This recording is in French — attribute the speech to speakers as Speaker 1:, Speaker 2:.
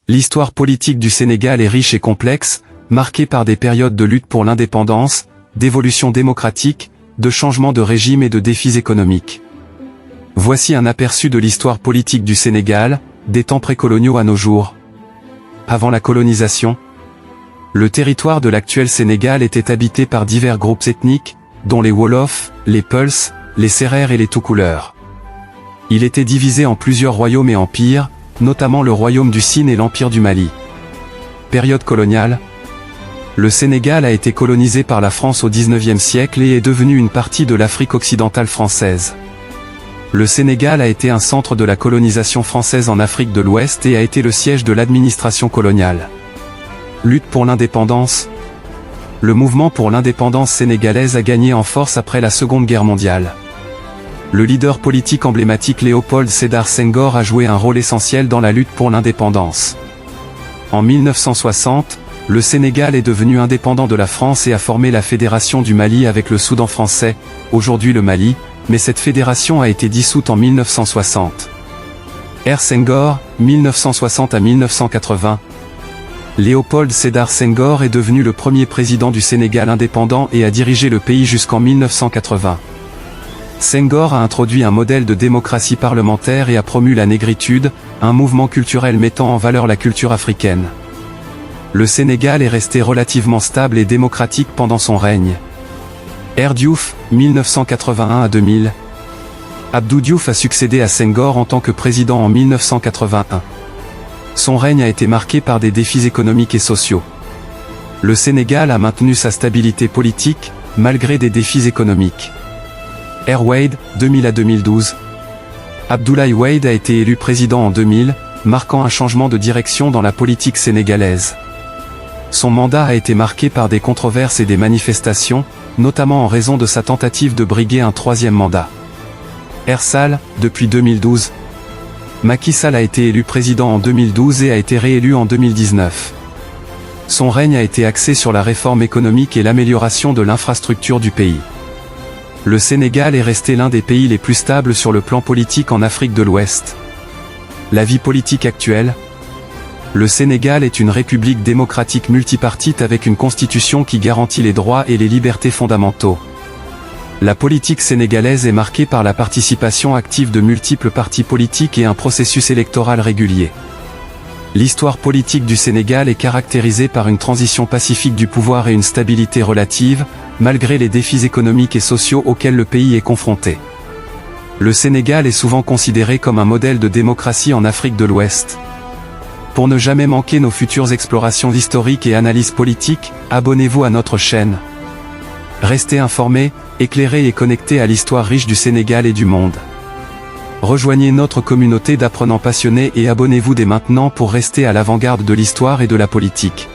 Speaker 1: L'histoire politique du Sénégal est riche et complexe, marquée par des périodes de lutte pour l'indépendance, d'évolution démocratique, de changement de régime et de défis économiques. Voici un aperçu de l'histoire politique du Sénégal, des temps précoloniaux à nos jours. Avant la colonisation, le territoire de l'actuel Sénégal était habité par divers groupes ethniques, dont les Wolofs, les Peuls, les Sérères et les Toucouleurs. Il était divisé en plusieurs royaumes et empires, notamment le royaume du Sine et l'empire du Mali. Période coloniale. Le Sénégal a été colonisé par la France au XIXe siècle et est devenu une partie de l'Afrique occidentale française. Le Sénégal a été un centre de la colonisation française en Afrique de l'Ouest et a été le siège de l'administration coloniale. Lutte pour l'indépendance. Le mouvement pour l'indépendance sénégalaise a gagné en force après la Seconde Guerre mondiale. Le leader politique emblématique Léopold Sédar Senghor a joué un rôle essentiel dans la lutte pour l'indépendance. En 1960, le Sénégal est devenu indépendant de la France et a formé la Fédération du Mali avec le Soudan français, aujourd'hui le Mali, mais cette fédération a été dissoute en 1960. Senghor, 1960 à 1980. Léopold Sédar Senghor est devenu le premier président du Sénégal indépendant et a dirigé le pays jusqu'en 1980. Senghor a introduit un modèle de démocratie parlementaire et a promu la négritude, un mouvement culturel mettant en valeur la culture africaine. Le Sénégal est resté relativement stable et démocratique pendant son règne. Diouf, 1981 à 2000. Abdou Diouf a succédé à Senghor en tant que président en 1981. Son règne a été marqué par des défis économiques et sociaux. Le Sénégal a maintenu sa stabilité politique, malgré des défis économiques. Wade, 2000 à 2012. Abdoulaye Wade a été élu président en 2000, marquant un changement de direction dans la politique sénégalaise. Son mandat a été marqué par des controverses et des manifestations, notamment en raison de sa tentative de briguer un troisième mandat. Sall, depuis 2012. Macky Sall a été élu président en 2012 et a été réélu en 2019. Son règne a été axé sur la réforme économique et l'amélioration de l'infrastructure du pays. Le Sénégal est resté l'un des pays les plus stables sur le plan politique en Afrique de l'Ouest. La vie politique actuelle. Le Sénégal est une république démocratique multipartite avec une constitution qui garantit les droits et les libertés fondamentaux. La politique sénégalaise est marquée par la participation active de multiples partis politiques et un processus électoral régulier. L'histoire politique du Sénégal est caractérisée par une transition pacifique du pouvoir et une stabilité relative, malgré les défis économiques et sociaux auxquels le pays est confronté. Le Sénégal est souvent considéré comme un modèle de démocratie en Afrique de l'Ouest. Pour ne jamais manquer nos futures explorations historiques et analyses politiques, abonnez-vous à notre chaîne. Restez informés, éclairés et connectés à l'histoire riche du Sénégal et du monde. Rejoignez notre communauté d'apprenants passionnés et abonnez-vous dès maintenant pour rester à l'avant-garde de l'histoire et de la politique.